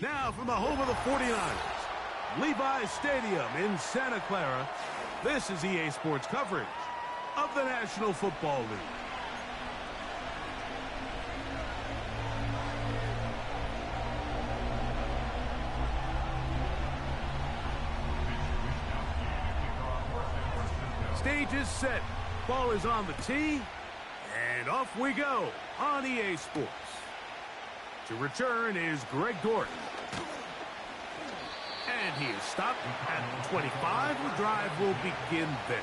Now from the home of the 49ers, Levi's Stadium in Santa Clara, this is EA Sports coverage of the National Football League. Stage is set. Ball is on the tee. And off we go on EA Sports. To return is Greg Gordon. And he is stopped at the 25. The drive will begin there.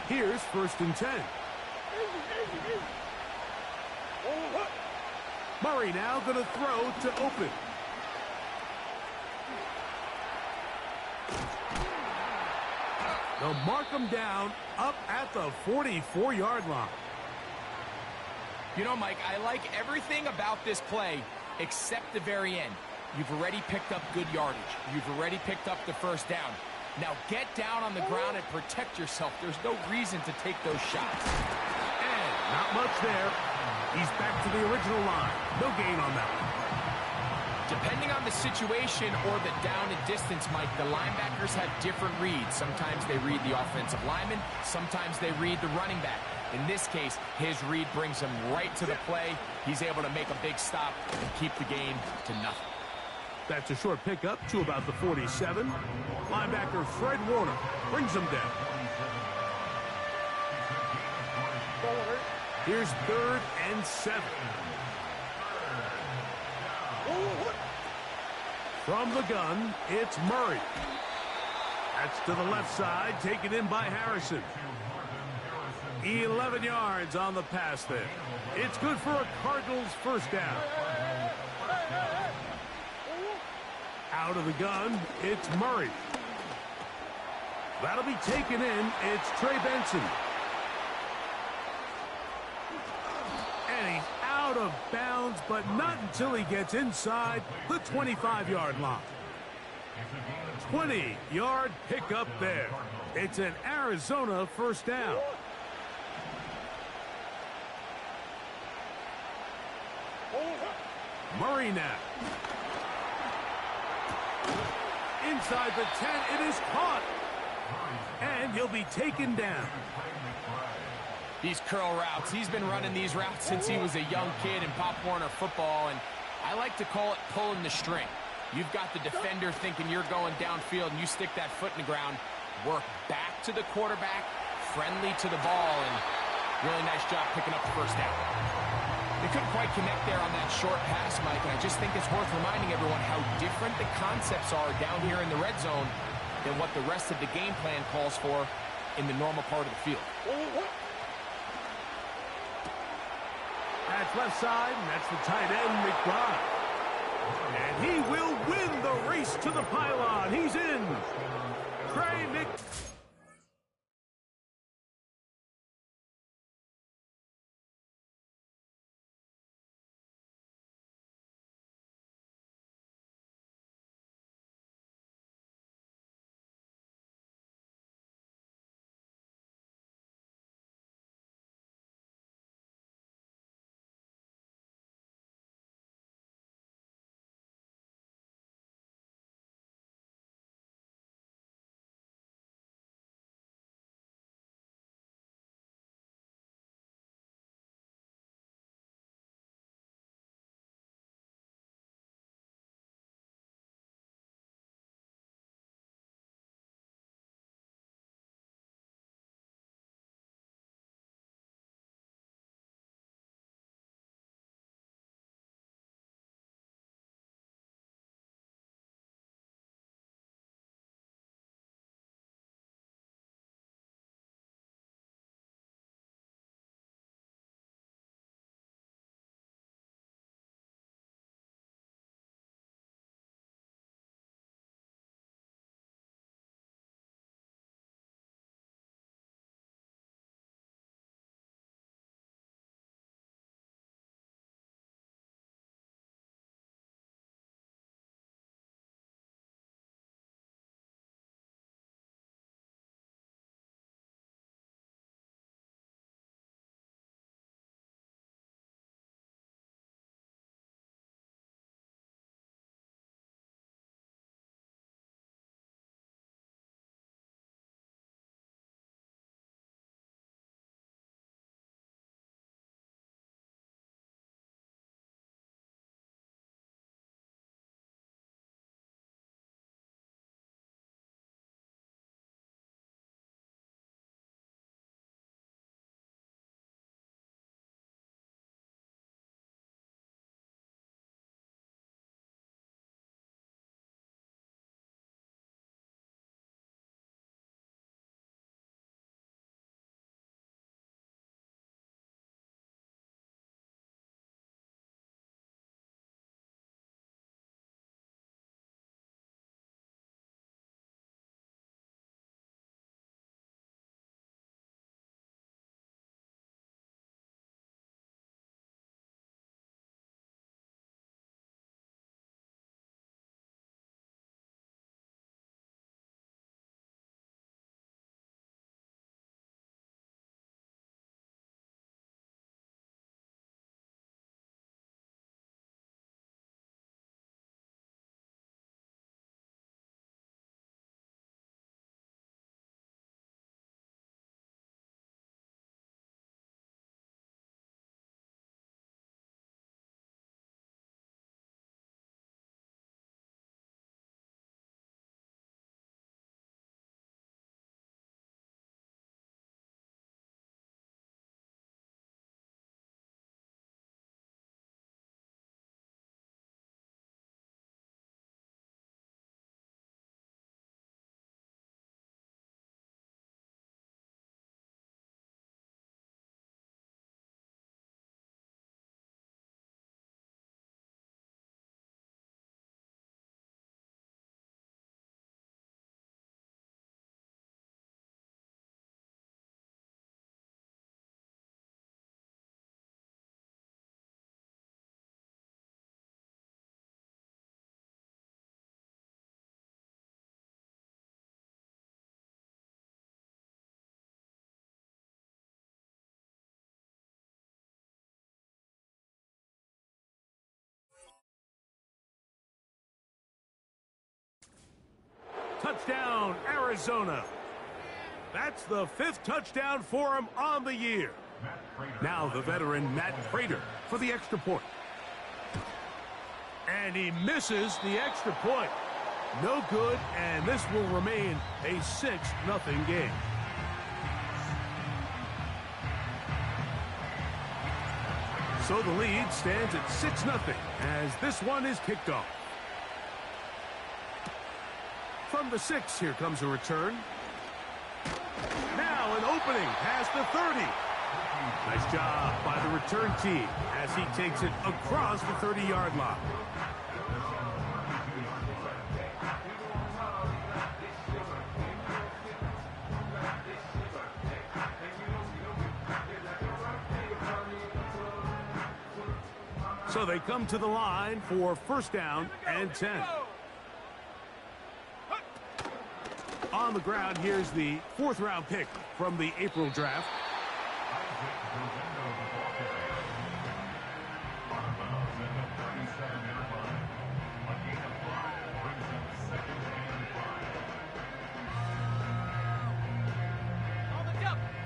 Here's 1st and 10. Murray now going to throw to open. They'll mark him down up at the 44-yard line. You know, Mike, I like everything about this play except the very end. You've already picked up good yardage. You've already picked up the 1st down. Now get down on the ground and protect yourself. There's no reason to take those shots. And not much there. He's back to the original line. No gain on that one. Depending on the situation or the down and distance, Mike, the linebackers have different reads. Sometimes they read the offensive lineman. Sometimes they read the running back. In this case, his read brings him right to the play. He's able to make a big stop and keep the game to nothing. That's a short pickup to about the 47. Linebacker Fred Warner brings him down. Here's 3rd and 7. From the gun, it's Murray. That's to the left side, taken in by Harrison. 11 yards on the pass there. It's good for a Cardinals 1st down. Out of the gun, it's Murray. That'll be taken in. It's Trey Benson. And he's out of bounds, but not until he gets inside the 25-yard line. 20-yard pickup there. It's an Arizona 1st down. Murray now. Inside the 10, it is caught. And he'll be taken down. These curl routes, he's been running these routes since he was a young kid in Pop Warner football, and I like to call it pulling the string. You've got the defender thinking you're going downfield, and you stick that foot in the ground, work back to the quarterback, friendly to the ball, and really nice job picking up the 1st down. They couldn't quite connect there on that short pass, Mike, and I just think it's worth reminding everyone how different the concepts are down here in the red zone than what the rest of the game plan calls for in the normal part of the field. That's left side, and that's the tight end, McBride. And he will win the race to the pylon. He's in. Trey McBride. Arizona. That's the 5th touchdown for him on the year. Now the veteran Matt Prater for the extra point. And he misses the extra point. No good, and this will remain a 6-0 game. So the lead stands at 6-0 as this one is kicked off. From the 6, here comes a return. Now an opening past the 30. Nice job by the return team as he takes it across the 30-yard line. So they come to the line for 1st down and 10. On the ground, here's the 4th-round pick from the April draft.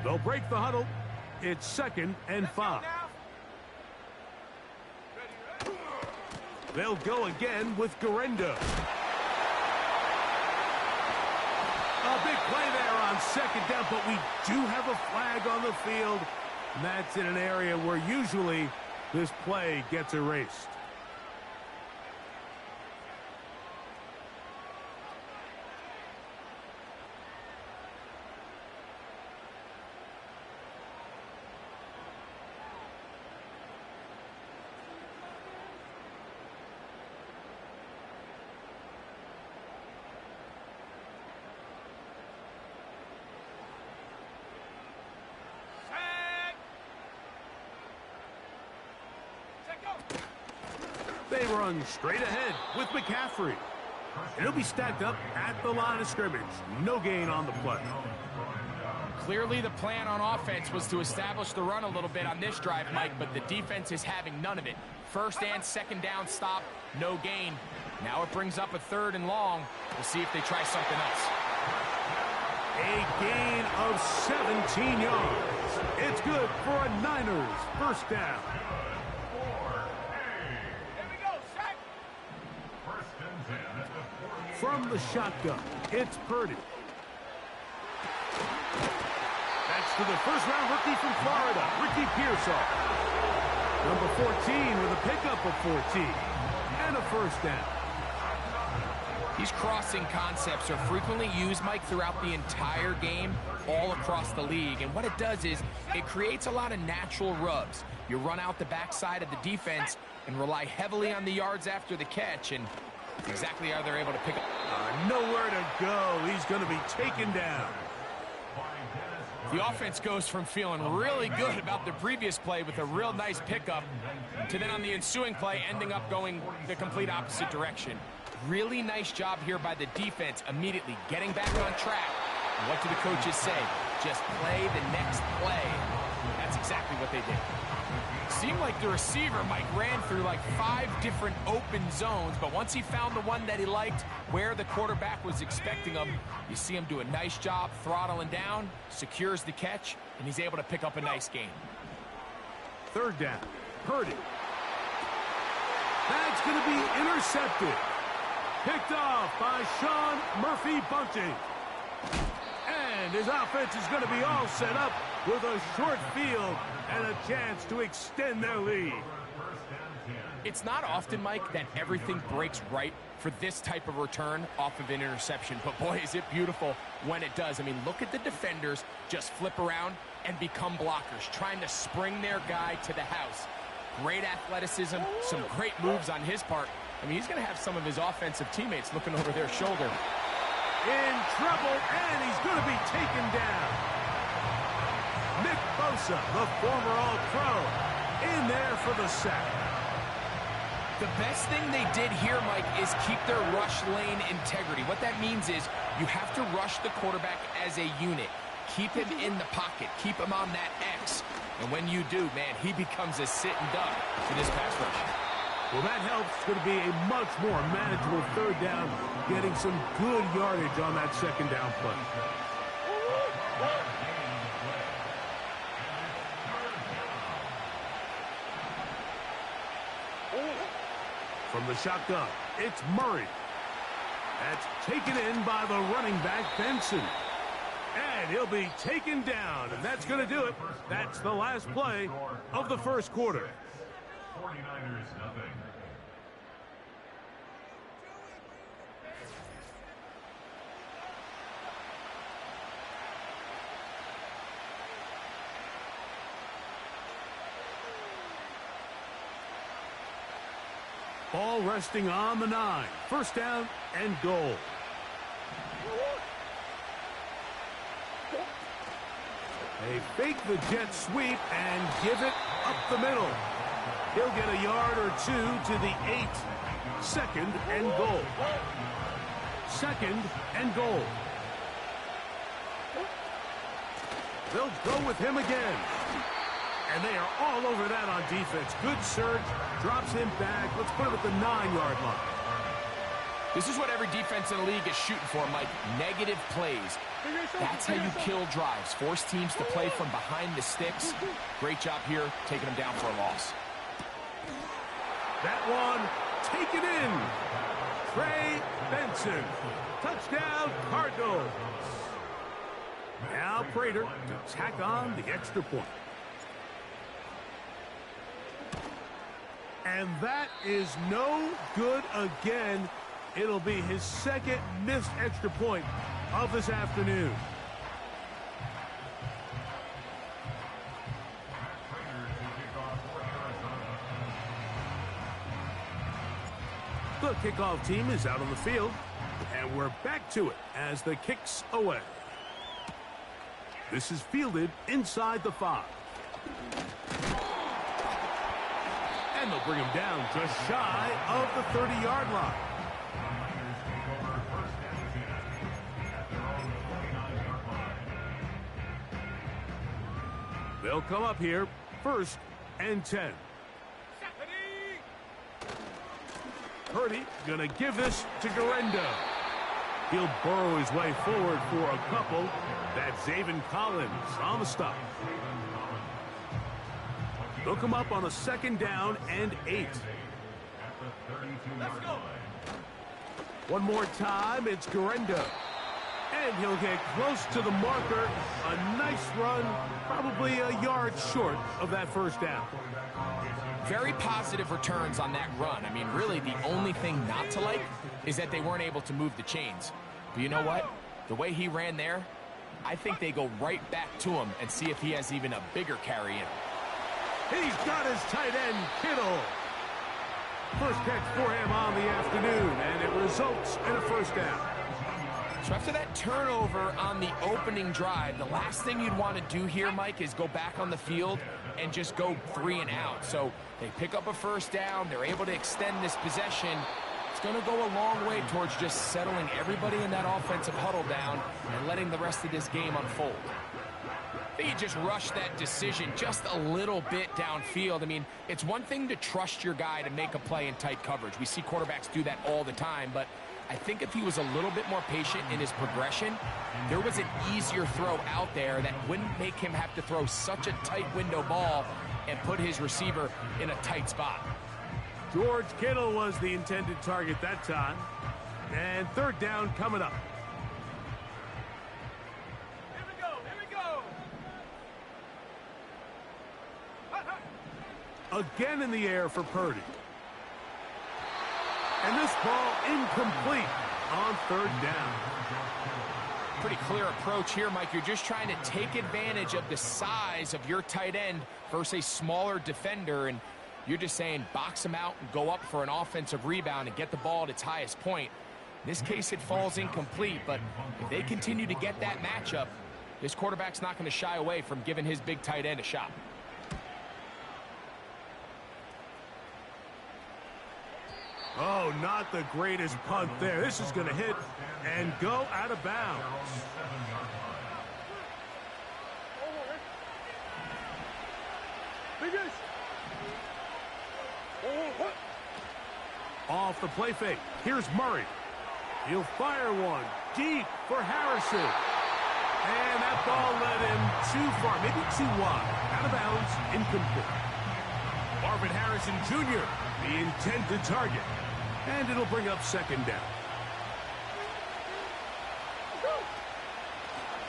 They'll break the huddle. It's 2nd and 5. They'll go again with Garendo. A big play there on 2nd down, but we do have a flag on the field. And that's in an area where usually this play gets erased. They run straight ahead with McCaffrey. It'll be stacked up at the line of scrimmage. No gain on the play. Clearly the plan on offense was to establish the run a little bit on this drive, Mike, but the defense is having none of it. 1st and 2nd down stop, no gain. Now it brings up a 3rd and long. We'll see if they try something else. A gain of 17 yards. It's good for a Niners 1st down. From the shotgun, it's Purdy. That's to the 1st-round rookie from Florida, Ricky Pearsall. Number 14 with a pickup of 14 and a 1st down. These crossing concepts are frequently used, Mike, throughout the entire game, all across the league. And what it does is it creates a lot of natural rubs. You run out the backside of the defense and rely heavily on the yards after the catch, and exactly how they're able to pick up. Nowhere to go. He's going to be taken down. The offense goes from feeling really good about the previous play with a real nice pickup to then on the ensuing play ending up going the complete opposite direction. Really nice job here by the defense immediately getting back on track. And what do the coaches say? Just play the next play. That's exactly what they did. Seemed like the receiver, Mike, ran through like 5 different open zones, but once he found the one that he liked, where the quarterback was expecting him, you see him do a nice job throttling down, secures the catch, and he's able to pick up a nice gain. 3rd down, Purdy. That's going to be intercepted. Picked off by Sean Murphy-Bunting. And his offense is going to be all set up with a short field and a chance to extend their lead. It's not often, Mike, that everything breaks right for this type of return off of an interception. But boy, is it beautiful when it does. I mean, look at the defenders just flip around and become blockers, trying to spring their guy to the house. Great athleticism, some great moves on his part. I mean, he's going to have some of his offensive teammates looking over their shoulder. In trouble, and he's going to be taken down. Nick Bosa, the former All-Pro, in there for the sack. The best thing they did here, Mike, is keep their rush lane integrity. What that means is you have to rush the quarterback as a unit. Keep him in the pocket. Keep him on that X. And when you do, man, he becomes a sitting duck for this pass rush. Well, that helps. It's going to be a much more manageable third down, getting some good yardage on that second down play. From the shotgun, it's Murray. That's taken in by the running back, Benson. And he'll be taken down, and that's going to do it. That's the last play of the first quarter. 49ers nothing. Ball resting on the 9. First down and goal. They fake the jet sweep and give it up the middle. He'll get a yard or two to the 8. Second and goal. Second and goal. They'll go with him again. And they are all over that on defense. Good surge, drops him back. Let's put him at the 9-yard line. This is what every defense in the league is shooting for, Mike. Negative plays. That's how you kill drives. Force teams to play from behind the sticks. Great job here, taking them down for a loss. That one taken in. Trey Benson. Touchdown, Cardinals. Now Prater to tack on the extra point. And that is no good again. It'll be his second missed extra point of this afternoon. The kickoff team is out on the field, and we're back to it as the kick's away. This is fielded inside the 5. And they'll bring him down just shy of the 30-yard line. They'll come up here, 1st and 10. Purdy gonna give this to Garenda. He'll burrow his way forward for a couple. That's Zaven Collins on the stop. They'll come up on a 2nd down and 8. Let's go. One more time, it's Garenda. And he'll get close to the marker. A nice run, probably a yard short of that 1st down. Very positive returns on that run. I mean, really, the only thing not to like is that they weren't able to move the chains. But you know what? The way he ran there, I think they go right back to him and see if he has even a bigger carry in. He's got his tight end, Kittle. First catch for him on the afternoon, and it results in a 1st down. So after that turnover on the opening drive, the last thing you'd want to do here, Mike, is go back on the field and just go 3 and out. So they pick up a 1st down. They're able to extend this possession. It's going to go a long way towards just settling everybody in that offensive huddle down and letting the rest of this game unfold. I think you just rushed that decision just a little bit downfield. I mean, it's one thing to trust your guy to make a play in tight coverage. We see quarterbacks do that all the time, but I think if he was a little bit more patient in his progression, there was an easier throw out there that wouldn't make him have to throw such a tight window ball and put his receiver in a tight spot. George Kittle was the intended target that time. And 3rd down coming up. Here we go. Here we go. Again in the air for Purdy. And this ball incomplete on 3rd down. Pretty clear approach here, Mike. You're just trying to take advantage of the size of your tight end versus a smaller defender, and you're just saying box him out and go up for an offensive rebound and get the ball at its highest point. In this case, it falls incomplete, but if they continue to get that matchup, this quarterback's not going to shy away from giving his big tight end a shot. Oh, not the greatest punt there. This is going to hit and go out of bounds. Off the play fake. Here's Murray. He'll fire one deep for Harrison. And that ball led him too far, maybe too wide. Out of bounds, incomplete. Marvin Harrison Jr., the intended target. And it'll bring up second down.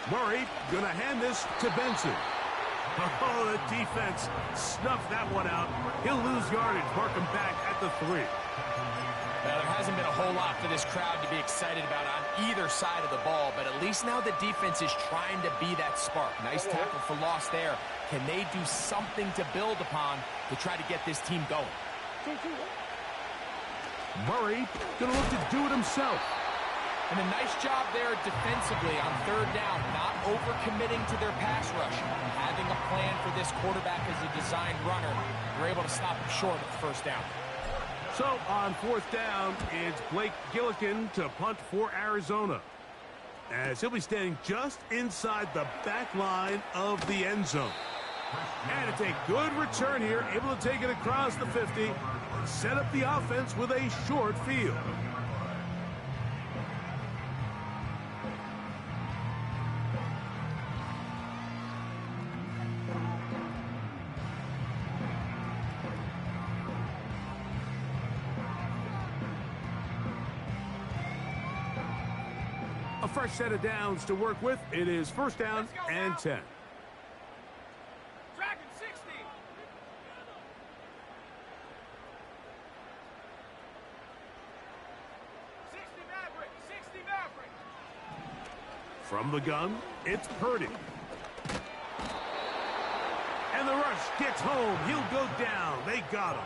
Murray gonna hand this to Benson. Oh, the defense snuffed that one out. He'll lose yardage, mark him back at the 3. Now, there hasn't been a whole lot for this crowd to be excited about on either side of the ball, but at least now the defense is trying to be that spark. Nice tackle for loss there. Can they do something to build upon to try to get this team going? Murray gonna look to do it himself. And a nice job there defensively on third down, not overcommitting to their pass rush. Having a plan for this quarterback as a designed runner, they're able to stop him short of the first down. So on fourth down, it's Blake Gillikin to punt for Arizona, as he'll be standing just inside the back line of the end zone. And it's a good return here, able to take it across the 50, set up the offense with a short field. A fresh set of downs to work with. It is first down and 10. Dragon 60. 60 Maverick. 60 Maverick. From the gun, it's Purdy. And the rush gets home. He'll go down. They got him.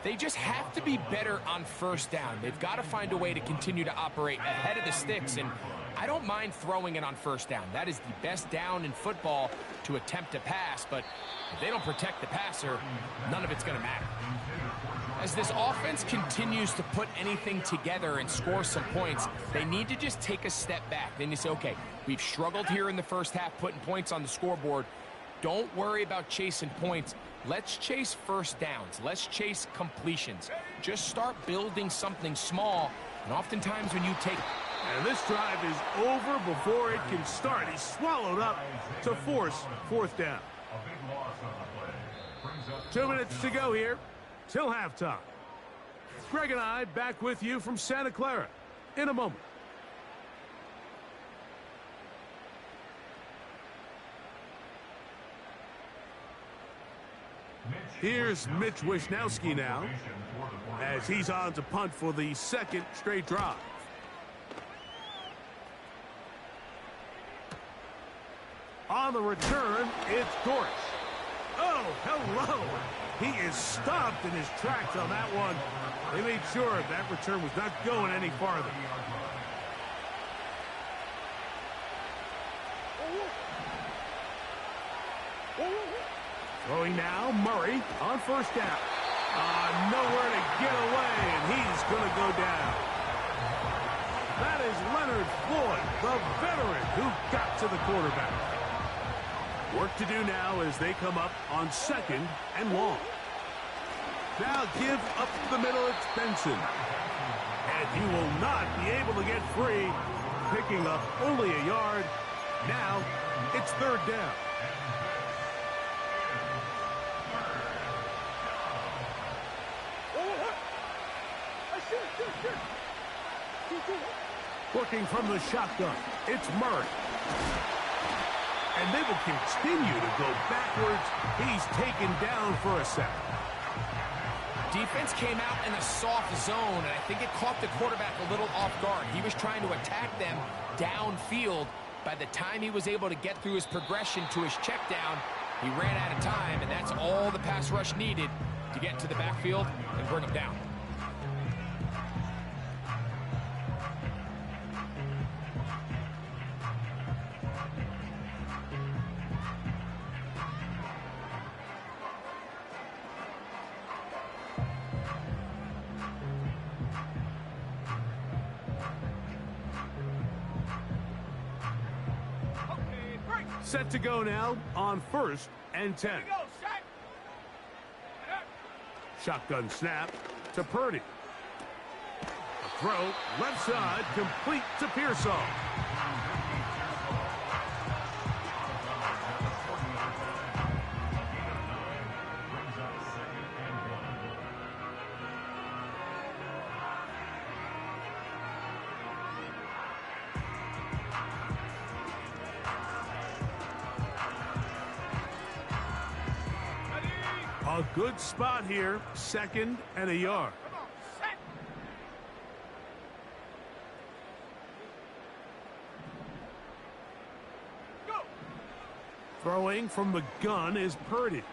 They just have to be better on first down. They've got to find a way to continue to operate ahead of the sticks, and I don't mind throwing it on first down. That is the best down in football to attempt to pass, but if they don't protect the passer, none of it's going to matter. As this offense continues to put anything together and score some points, they need to just take a step back. Then you say, okay, we've struggled here in the first half putting points on the scoreboard. Don't worry about chasing points. Let's chase first downs. Let's chase completions. Just start building something small, and oftentimes when you take... And this drive is over before it can start. He's swallowed up to force fourth down. 2 minutes to go here till halftime. Greg and I back with you from Santa Clara in a moment. Here's Mitch Wisnowski now, as he's on to punt for the second straight drive. On the return, it's Dortch. Oh, hello. He is stopped in his tracks on that one. They made sure that return was not going any farther. Throwing now, Murray on first down. Nowhere to get away, and he's going to go down. That is Leonard Floyd, the veteran who got to the quarterback. Work to do now as they come up on second and long. Now give up the middle, it's Benson. And he will not be able to get free, picking up only a yard. Now it's third down. Working from the shotgun, it's Murray. And they will continue to go backwards. He's taken down for a sack. Defense came out in a soft zone, and I think it caught the quarterback a little off guard. He was trying to attack them downfield. By the time he was able to get through his progression to his check down, he ran out of time, and that's all the pass rush needed to get to the backfield and bring him down. Set to go now on first and 10. Shotgun snap to Purdy. A throw, left side, complete to Pearsall. A good spot here, 2nd and a yard. Throwing from the gun is Purdy.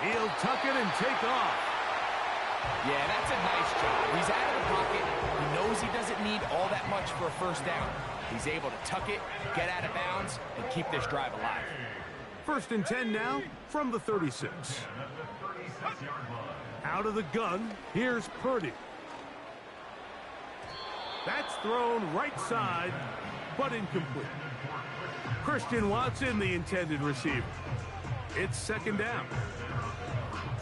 He'll tuck it and take off. Yeah, that's a nice job. He's out of the pocket. He knows he doesn't need all that much for a first down. He's able to tuck it, get out of bounds, and keep this drive alive. 1st and 10 now from the 36. Out of the gun, here's Purdy. That's thrown right side, but incomplete. Christian Watson, the intended receiver. It's 2nd down.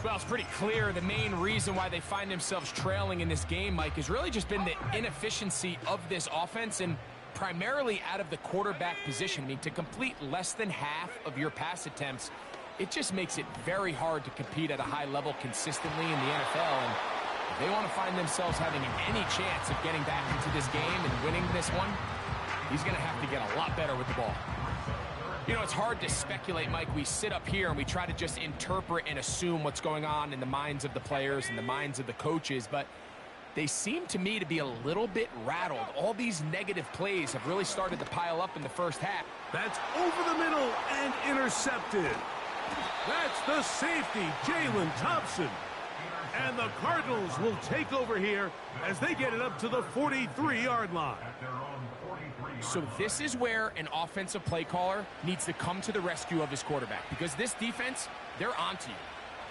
Well, it's pretty clear the main reason why they find themselves trailing in this game, Mike, has really just been the inefficiency of this offense and primarily out of the quarterback position. I mean, to complete less than half of your pass attempts, it just makes it very hard to compete at a high level consistently in the NFL. And if they want to find themselves having any chance of getting back into this game and winning this one, he's going to have to get a lot better with the ball. You know, it's hard to speculate, Mike. We sit up here and we try to just interpret and assume what's going on in the minds of the players and the minds of the coaches, but they seem to me to be a little bit rattled. All these negative plays have really started to pile up in the first half. That's over the middle and intercepted. That's the safety, Jalen Thompson. And the Cardinals will take over here as they get it up to the 43-yard line. So this is where an offensive play caller needs to come to the rescue of his quarterback, because this defense, they're onto you.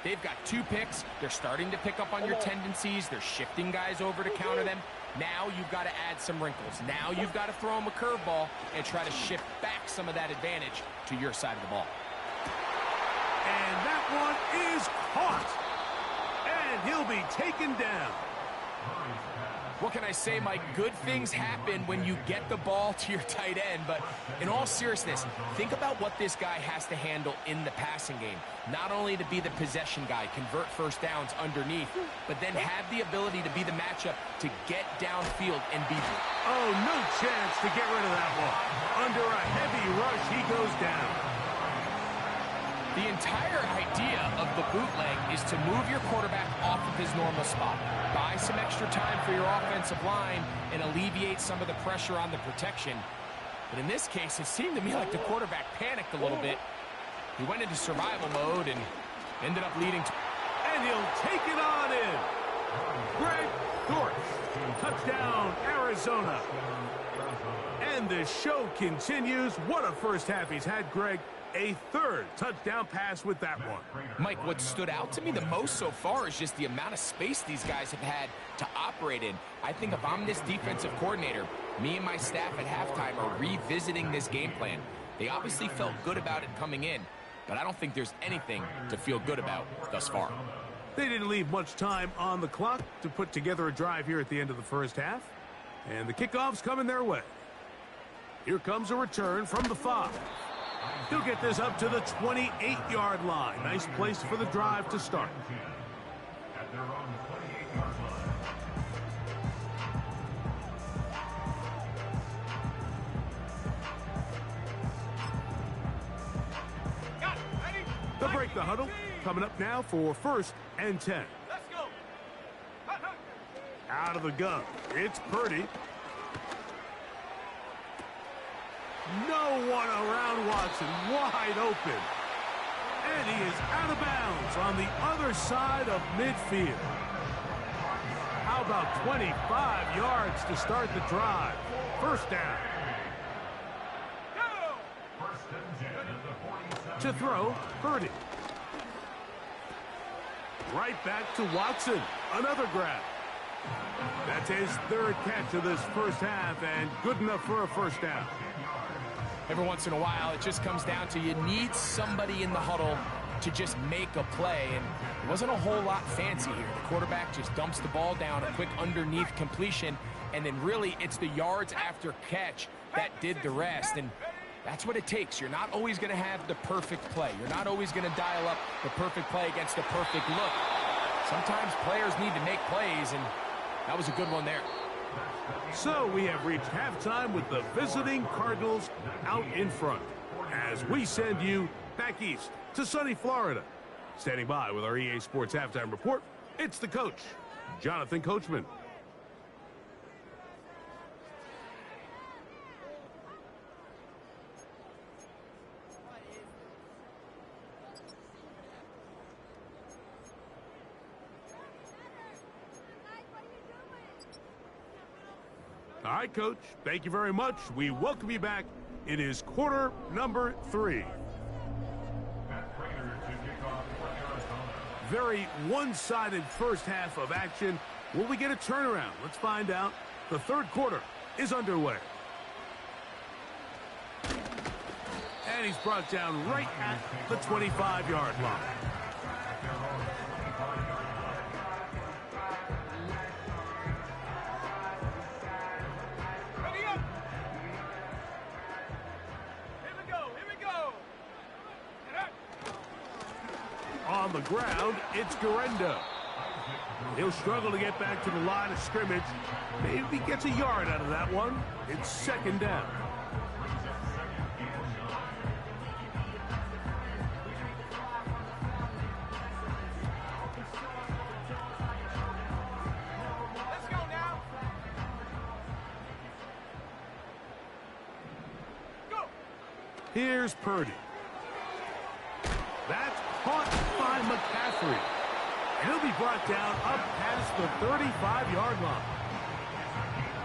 They've got 2 picks. They're starting to pick up on your tendencies. They're shifting guys over to counter them. Now you've got to add some wrinkles. Now you've got to throw them a curveball and try to shift back some of that advantage to your side of the ball. And that one is caught. And he'll be taken down. What can I say, Mike? Good things happen when you get the ball to your tight end, but in all seriousness, think about what this guy has to handle in the passing game. Not only to be the possession guy, convert first downs underneath, but then have the ability to be the matchup to get downfield and be... Oh, no chance to get rid of that one. Under a heavy rush, he goes down. The entire idea of the bootleg is to move your quarterback off of his normal spot. Buy some extra time for your offensive line and alleviate some of the pressure on the protection. But in this case, it seemed to me like the quarterback panicked a little bit. He went into survival mode and ended up leading to... And he'll take it on in. Greg Dortch. Touchdown, Arizona. And the show continues. What a first half he's had, Greg. A 3rd touchdown pass with that one. Mike, what stood out to me the most so far is just the amount of space these guys have had to operate in. I think if I'm this defensive coordinator, me and my staff at halftime are revisiting this game plan. They obviously felt good about it coming in, but I don't think there's anything to feel good about thus far. They didn't leave much time on the clock to put together a drive here at the end of the first half. And the kickoff's coming their way. Here comes a return from the 5. He'll get this up to the 28-yard line. Nice place for the drive to start. They'll break the huddle. Coming up now for 1st and 10. Let's go. Out of the gun. It's Purdy. No one around Watson, wide open. And he is out of bounds on the other side of midfield. How about 25 yards to start the drive? First down. To throw, Purdy. Right back to Watson. Another grab. That's his 3rd catch of this first half, and good enough for a first down. Every once in a while, it just comes down to you need somebody in the huddle to just make a play, and it wasn't a whole lot fancy here. The quarterback just dumps the ball down, a quick underneath completion, and then really it's the yards after catch that did the rest. And that's what it takes. You're not always going to have the perfect play. You're not always going to dial up the perfect play against the perfect look. Sometimes players need to make plays, and that was a good one there. So we have reached halftime with the visiting Cardinals out in front as we send you back east to sunny Florida. Standing by with our EA Sports Halftime Report, it's the coach, Jonathan Coachman. All right, Coach, thank you very much. We welcome you back. It is quarter number 3. Very one-sided first half of action. Will we get a turnaround? Let's find out. The third quarter is underway. And he's brought down right at the 25-yard line. On the ground, it's Garendo. He'll struggle to get back to the line of scrimmage. Maybe he gets a yard out of that one. It's second down. Let's go now. Go. Here's Purdy. That's caught by McCaffrey. And he'll be brought down up past the 35-yard line.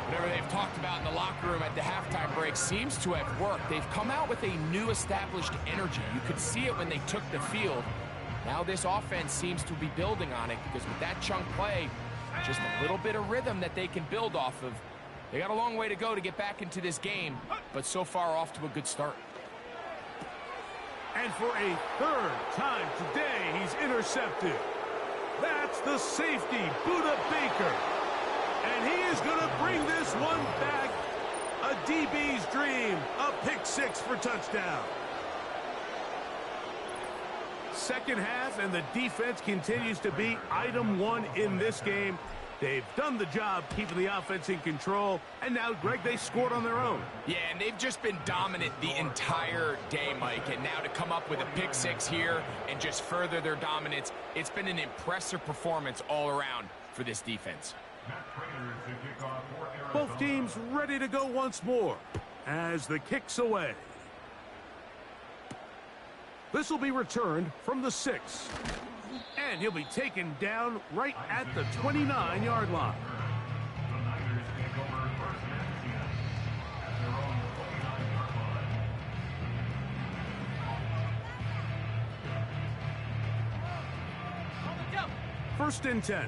Whatever they've talked about in the locker room at the halftime break seems to have worked. They've come out with a new established energy. You could see it when they took the field. Now this offense seems to be building on it because with that chunk play, just a little bit of rhythm that they can build off of. They got a long way to go to get back into this game, but so far off to a good start. And for a third time today, he's intercepted. That's the safety, Budda Baker. And he is going to bring this one back. A DB's dream, a pick six for touchdown. Second half, and the defense continues to be item one in this game. They've done the job keeping the offense in control, and now, Greg, they scored on their own. Yeah, and they've just been dominant the entire day, Mike, and now to come up with a pick six here and just further their dominance, it's been an impressive performance all around for this defense. Both teams ready to go once more as the kick's away. This will be returned from the 6. And he'll be taken down right at the 29-yard line. First and 10.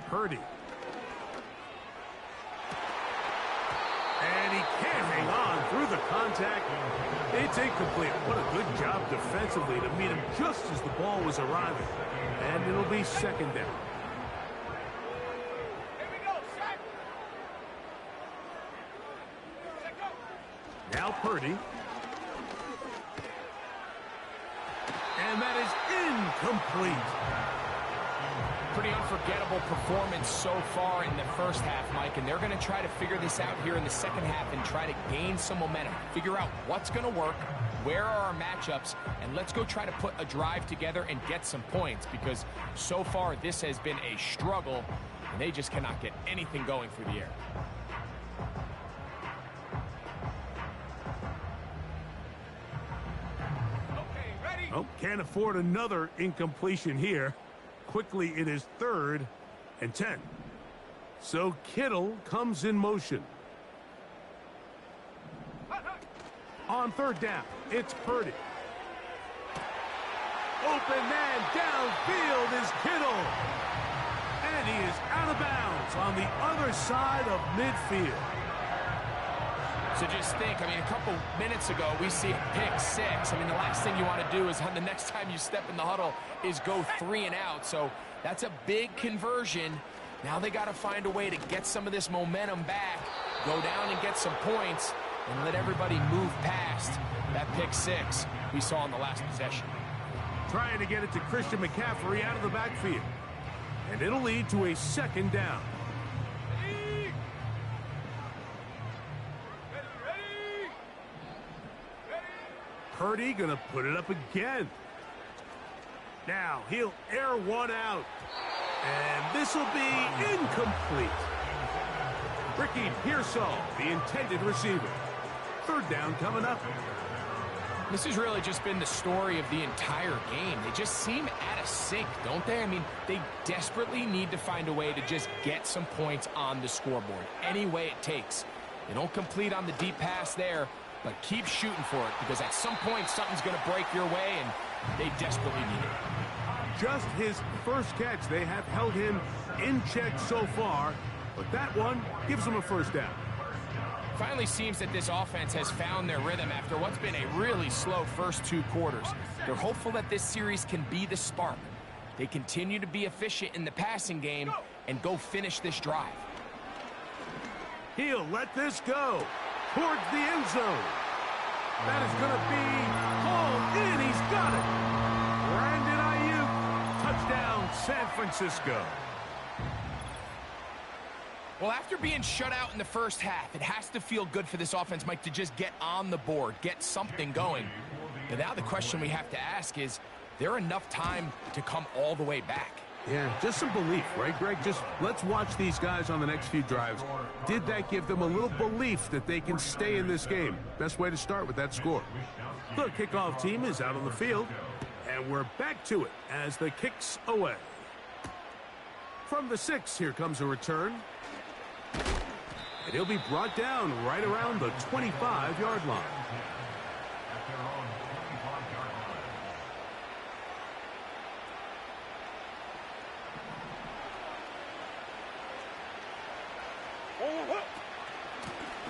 Purdy. And he can't hang on through the contact. It's incomplete. What a good job defensively to meet him just as the ball was arriving. And it'll be second down. Here we go, set. Set, go. Now Purdy. And that is incomplete. Pretty unforgettable performance so far in the first half, Mike, and they're going to try to figure this out here in the second half and try to gain some momentum, figure out what's going to work, where are our matchups, and let's go try to put a drive together and get some points because so far this has been a struggle, and they just cannot get anything going through the air. Okay, ready? Oh, can't afford another incompletion here. Quickly, it is 3rd and 10. So Kittle comes in motion. On 3rd down, it's Purdy. Open man downfield is Kittle. And he is out of bounds on the other side of midfield. So just think, I mean, a couple minutes ago, we see a pick six. I mean, the last thing you want to do is on the next time you step in the huddle is go 3 and out. So that's a big conversion. Now they got to find a way to get some of this momentum back, go down and get some points, and let everybody move past that pick six we saw in the last possession. Trying to get it to Christian McCaffrey out of the backfield. And it'll lead to a 2nd down. Purdy gonna put it up again. Now he'll air one out. And this will be incomplete. Ricky Pearsall, the intended receiver. 3rd down coming up. This has really just been the story of the entire game. They just seem out of sync, don't they? I mean, they desperately need to find a way to just get some points on the scoreboard, any way it takes. They don't complete on the deep pass there, but keep shooting for it, because at some point something's going to break your way, and they desperately need it. Just his first catch. They have held him in check so far, but that one gives him a 1st down. Finally seems that this offense has found their rhythm after what's been a really slow first 2 quarters. They're hopeful that this series can be the spark. They continue to be efficient in the passing game and go finish this drive. He'll let this go towards the end zone. That is going to be hauled in. He's got it. Brandon Ayuk, touchdown San Francisco. Well, after being shut out in the first half, it has to feel good for this offense, Mike, to just get on the board, get something going. But now the question we have to ask is there enough time to come all the way back? Yeah, just some belief, right, Greg? Just let's watch these guys on the next few drives. Did that give them a little belief that they can stay in this game? Best way to start with that score. The kickoff team is out on the field, and we're back to it as the kick's away. From the 6, here comes a return. And he'll be brought down right around the 25-yard line.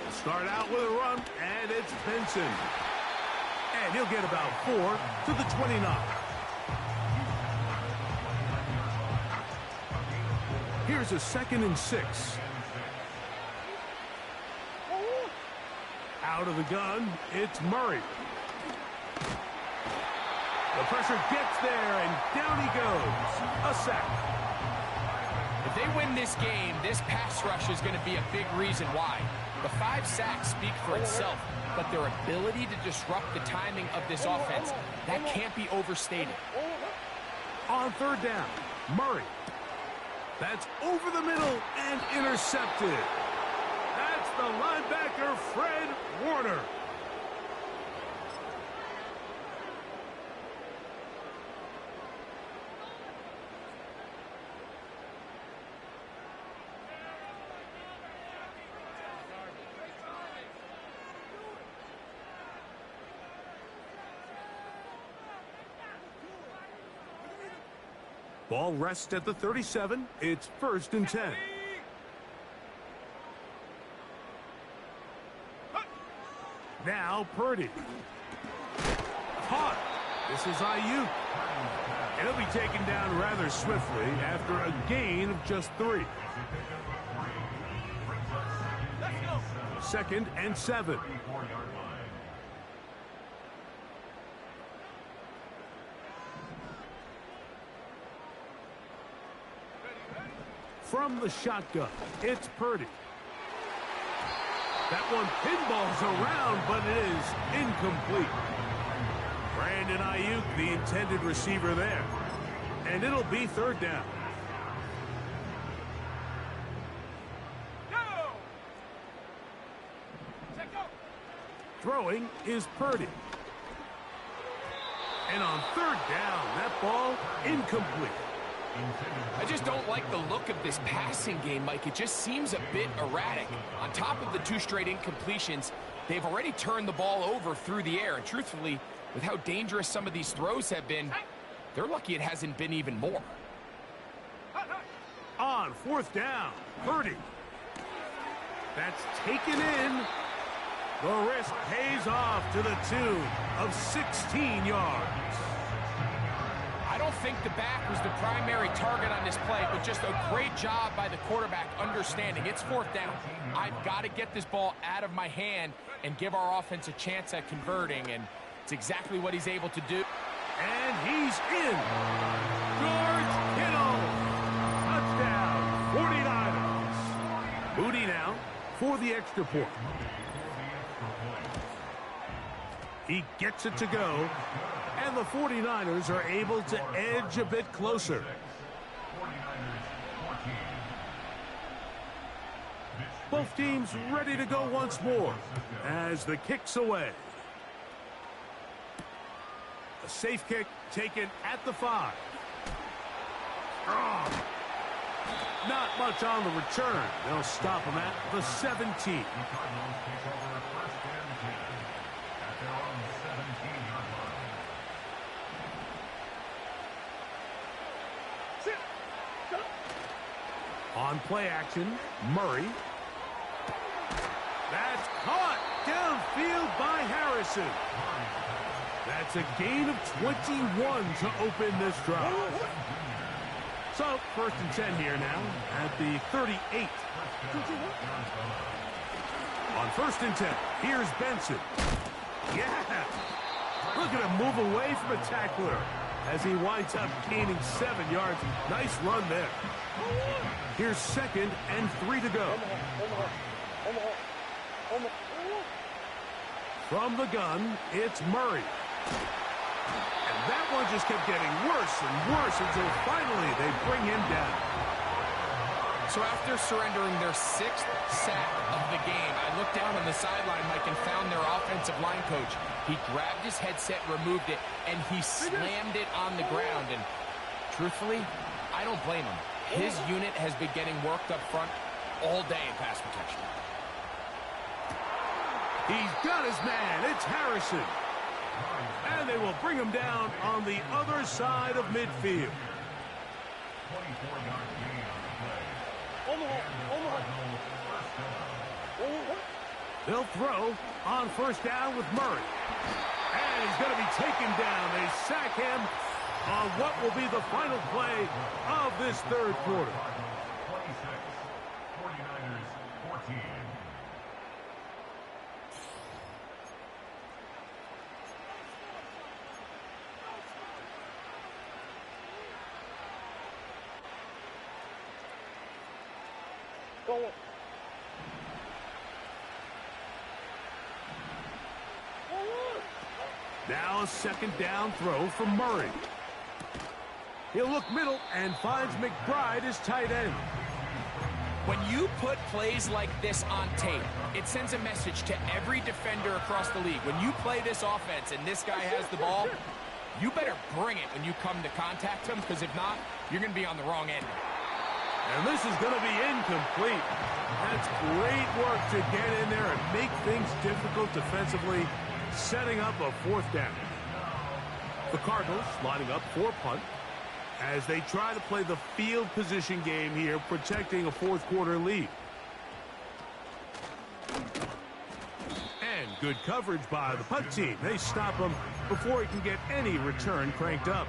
We'll start out with a run, and it's Benson. And he'll get about 4 to the 29. Here's a 2nd and 6. Out of the gun, it's Murray. The pressure gets there, and down he goes. A sack. If they win this game, this pass rush is going to be a big reason why. The 5 sacks speak for itself, but their ability to disrupt the timing of this offense, that can't be overstated. On 3rd down, Murray. That's over the middle and intercepted. That's the linebacker, Fred Warner. Ball rests at the 37. It's 1st and 10. Now Purdy. Caught. This is Ayuk. And he'll be taken down rather swiftly after a gain of just 3. 2nd and 7. From the shotgun, it's Purdy. That one pinballs around, but it is incomplete. Brandon Ayuk, the intended receiver there. And it'll be 3rd down. Throwing is Purdy. And on 3rd down, that ball incomplete. I just don't like the look of this passing game, Mike. It just seems a bit erratic. On top of the 2 straight incompletions, they've already turned the ball over through the air. And truthfully, with how dangerous some of these throws have been, they're lucky it hasn't been even more. On 4th down, Purdy. That's taken in. The risk pays off to the tune of 16 yards. I don't think the back was the primary target on this play, but just a great job by the quarterback understanding it's fourth down. I've got to get this ball out of my hand and give our offense a chance at converting, and it's exactly what he's able to do. And he's in. George Kittle. Touchdown, 49ers. Moody now for the extra point. He gets it to go, and the 49ers are able to edge a bit closer. Both teams ready to go once more as the kick's away. A safe kick taken at the 5. Oh, not much on the return. They'll stop him at the 17. On play action, Murray. That's caught downfield by Harrison. That's a gain of 21 to open this drive. So, first and 10 here now at the 38. On first and 10, here's Benson. Yeah! Look at him move away from a tackler as he winds up gaining 7 yards. Nice run there. Here's second and 3 to go. From the gun, it's Murray. And that one just kept getting worse and worse until finally they bring him down. So after surrendering their 6th sack of the game, I looked down on the sideline, Mike, and found their offensive line coach. He grabbed his headset, removed it, and he slammed it on the ground. And truthfully, I don't blame him. His unit has been getting worked up front all day in pass protection. He's got his man. It's Harrison. And they will bring him down on the other side of midfield. They'll throw on first down with Murray. And he's going to be taken down. They sack him on what will be the final play of this third quarter. 26, 49ers 14. Now a second down throw from Murray. He'll look middle and finds McBride as tight end. When you put plays like this on tape, it sends a message to every defender across the league. When you play this offense and this guy has the ball, you better bring it when you come to contact him, because if not, you're going to be on the wrong end. And this is going to be incomplete. That's great work to get in there and make things difficult defensively, setting up a fourth down. The Cardinals lining up for punt as they try to play the field position game here, protecting a fourth quarter lead. And good coverage by the punt team. They stop him before he can get any return cranked up.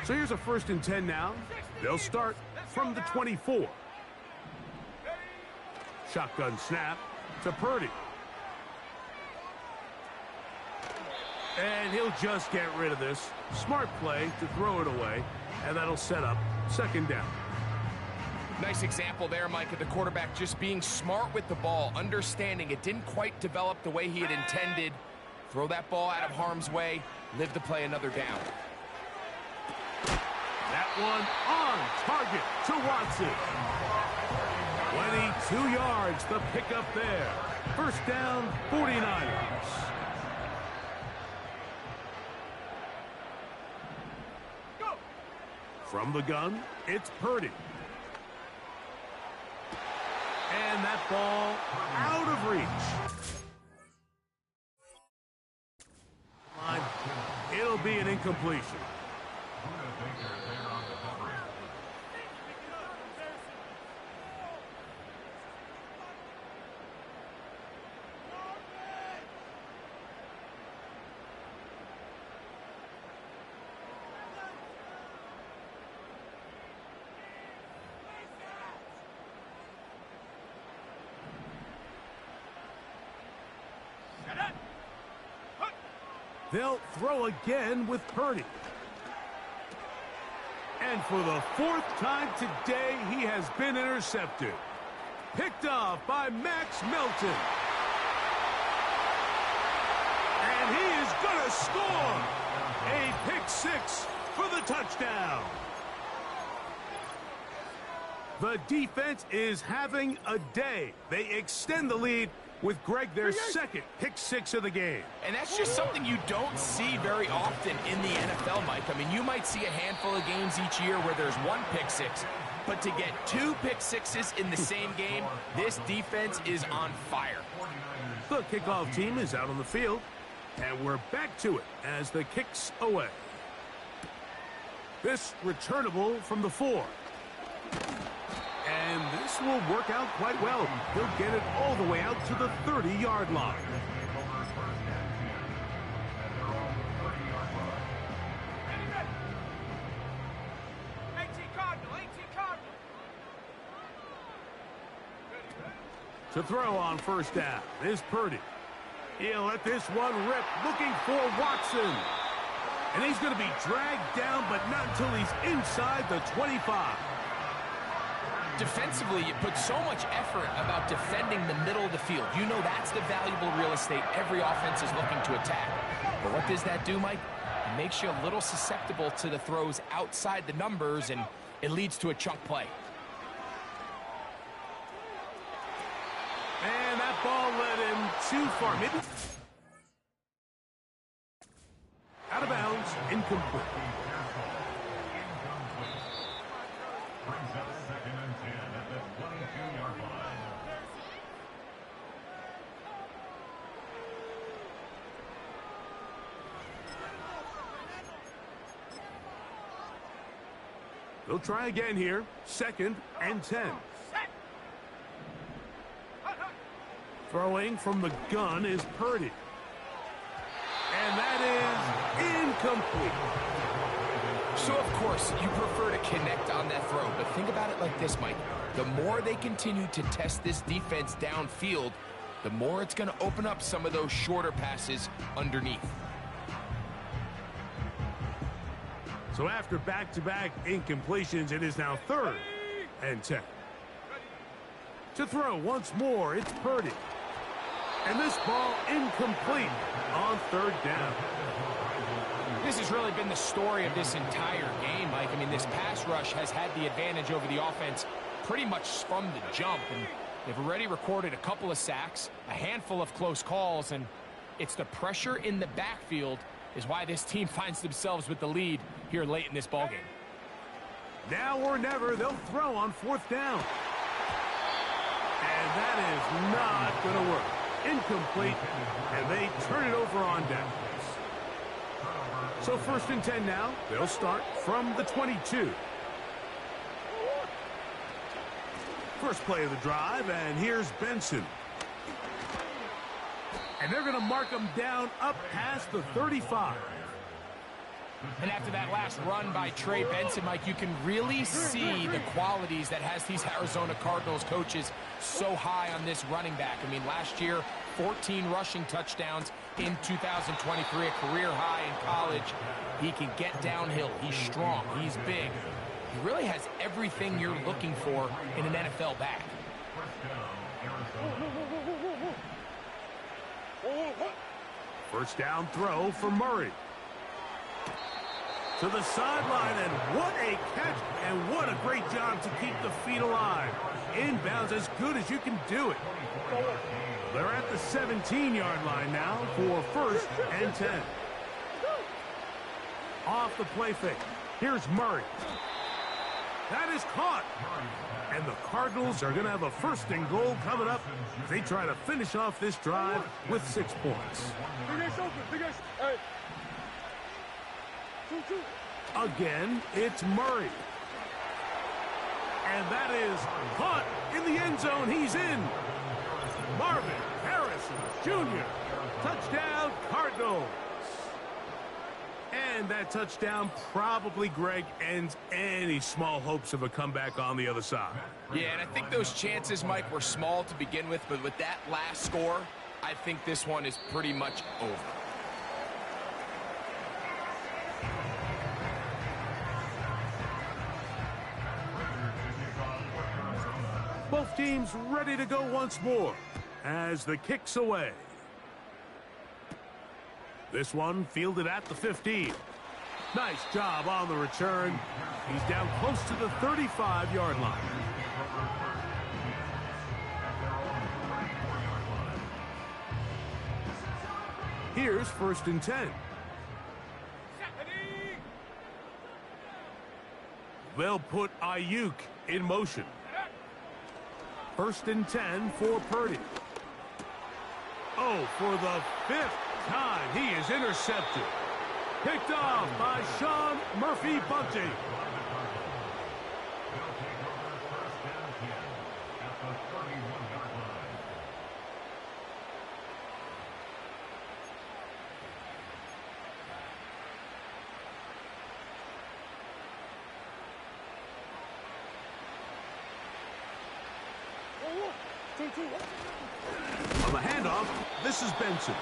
So here's a first and 10 now. They'll start from the 24. Shotgun snap to Purdy. And he'll just get rid of this. Smart play to throw it away, and that'll set up second down. Nice example there, Mike, of the quarterback just being smart with the ball, understanding it didn't quite develop the way he had intended. Throw that ball out of harm's way, live to play another down. That one on target to Watson. 22 yards, the pickup there. First down, 49ers. Go! From the gun, it's Purdy. And that ball out of reach. It'll be an incompletion. They'll throw again with Purdy. And for the fourth time today, he has been intercepted. Picked off by Max Melton. And he is going to score. A pick six for the touchdown. The defense is having a day. They extend the lead with Greg, their second pick six of the game. And that's just something you don't see very often in the NFL, Mike. I mean, you might see a handful of games each year where there's one pick six, but to get two pick sixes in the same game, this defense is on fire. The kickoff team is out on the field, and we're back to it as the kick's away. This returnable from the 4. And this will work out quite well. He'll get it all the way out to the 30-yard line. To throw on first down is Purdy. He'll let this one rip, looking for Watson. And he's going to be dragged down, but not until he's inside the 25. Defensively, you put so much effort about defending the middle of the field. You know that's the valuable real estate every offense is looking to attack. But what does that do, Mike? It makes you a little susceptible to the throws outside the numbers, and it leads to a chunk play. And that ball led him too far. Maybe out of bounds, incomplete. Brings up 2nd and 10 at the 22-yard line. They'll try again here. 2nd and 10. Throwing from the gun is Purdy. And that is incomplete. So, of course, you prefer to connect on that throw, but think about it like this, Mike. The more they continue to test this defense downfield, the more it's going to open up some of those shorter passes underneath. So after back-to-back incompletions, it is now 3rd and 10. To throw once more, it's Purdy. And this ball incomplete on 3rd down. This has really been the story of this entire game, Mike. I mean, this pass rush has had the advantage over the offense pretty much from the jump. And they've already recorded a couple of sacks, a handful of close calls, and it's the pressure in the backfield is why this team finds themselves with the lead here late in this ballgame. Now or never, they'll throw on 4th down. And that is not going to work. Incomplete, and they turn it over on down. So 1st and 10 now. They'll start from the 22. First play of the drive, and here's Benson. And they're going to mark him down up past the 35. And after that last run by Trey Benson, Mike, you can really see the qualities that has these Arizona Cardinals coaches so high on this running back. I mean, last year, 14 rushing touchdowns in 2023, a career high in college. He can get downhill. He's strong. He's big. He really has everything you're looking for in an NFL back. First down throw for Murray. To the sideline, and what a catch, and what a great job to keep the feet alive. Inbounds as good as you can do it. They're at the 17-yard line now for 1st and 10. Off the play fake. Here's Murray. That is caught. And the Cardinals are going to have a 1st and goal coming up as they try to finish off this drive with 6 points. Again, it's Murray. And that is caught in the end zone. He's in. Marvin Harrison Jr. Touchdown, Cardinals. And that touchdown probably, Greg, ends any small hopes of a comeback on the other side. Yeah, and I think those chances, Mike, were small to begin with, but with that last score, I think this one is pretty much over. Both teams ready to go once more as the kick's away. This one fielded at the 15. Nice job on the return. He's down close to the 35-yard line. Here's 1st and 10. They'll put Ayuk in motion. 1st and 10 for Purdy. Oh, for the 5th time, he is intercepted. Picked off by Sean Murphy Bunting. On the handoff, this is Benson.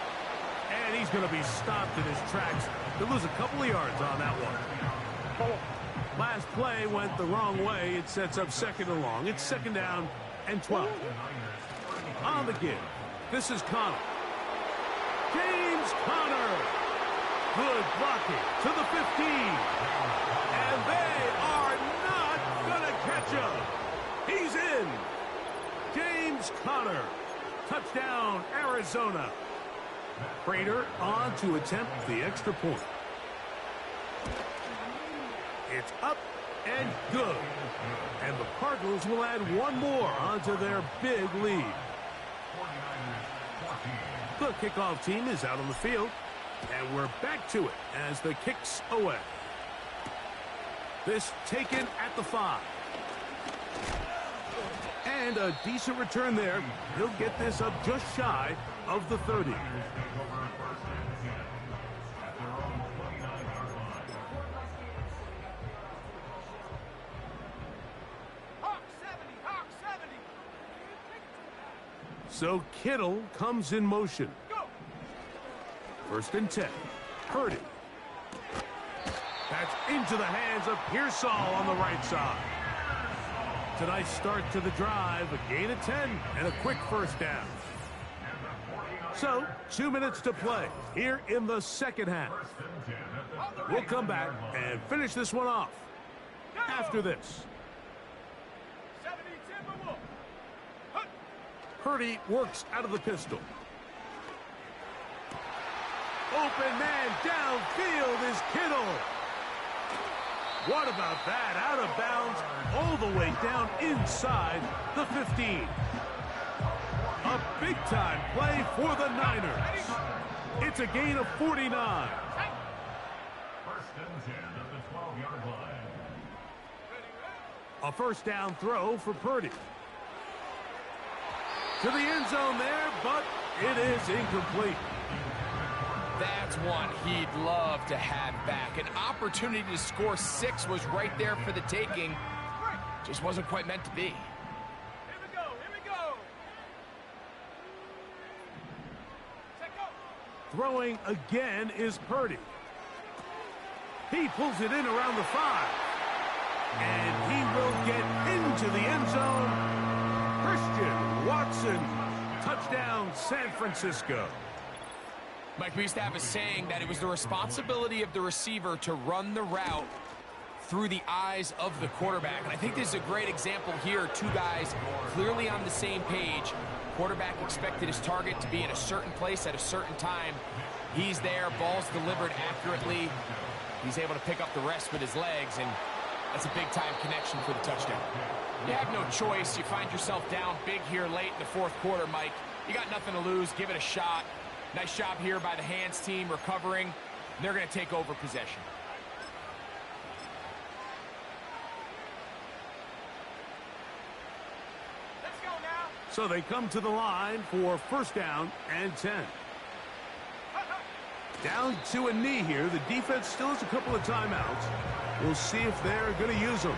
And he's going to be stopped in his tracks. He'll lose a couple of yards on that one. Last play went the wrong way. It sets up 2nd and long. It's 2nd down and 12. On the give, this is Connor. James Conner. Good blocking to the 15. And they are not going to catch him. He's in. James Conner. Touchdown, Arizona. Prater on to attempt the extra point. It's up and good. And the Cardinals will add one more onto their big lead. The kickoff team is out on the field. And we're back to it as the kick's away. This taken at the 5. And a decent return there. He'll get this up just shy of the 30. So Kittle comes in motion. 1st and 10. Purdy. That's into the hands of Pearsall on the right side. It's a nice start to the drive, a gain of 10, and a quick 1st down. So, 2 minutes to play here in the 2nd half. We'll come back and finish this one off after this. Purdy works out of the pistol. Open man downfield is Kittle. What about that? Out of bounds, all the way down inside the 15. A big-time play for the Niners. It's a gain of 49. 1st and 10 at the 12-yard line. A 1st down throw for Purdy. To the end zone there, but it is incomplete. That's one he'd love to have back. An opportunity to score 6 was right there for the taking. Just wasn't quite meant to be. Here we go. Throwing again is Purdy. He pulls it in around the 5. And he will get into the end zone. Christian Watson. Touchdown, San Francisco. Mike, we used to have a saying that it was the responsibility of the receiver to run the route through the eyes of the quarterback. And I think this is a great example here. 2 guys clearly on the same page. Quarterback expected his target to be in a certain place at a certain time. He's there. Ball's delivered accurately. He's able to pick up the rest with his legs. And That's a big-time connection for the touchdown. You have no choice. You find yourself down big here late in the fourth quarter, Mike. You got nothing to lose. Give it a shot. Nice job here by the hands team recovering. They're going to take over possession. Let's go now. So they come to the line for first down and 10. Down to a knee here. The defense still has a couple of timeouts. We'll see if they're going to use them.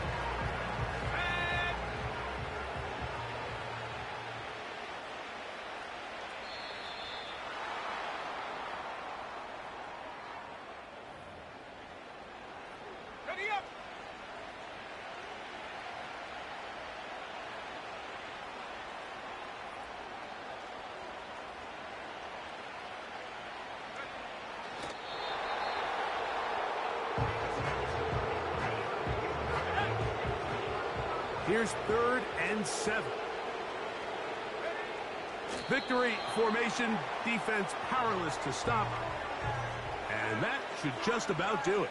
Ready up. Here's 3rd and 7. Victory formation, defense powerless to stop. And that should just about do it.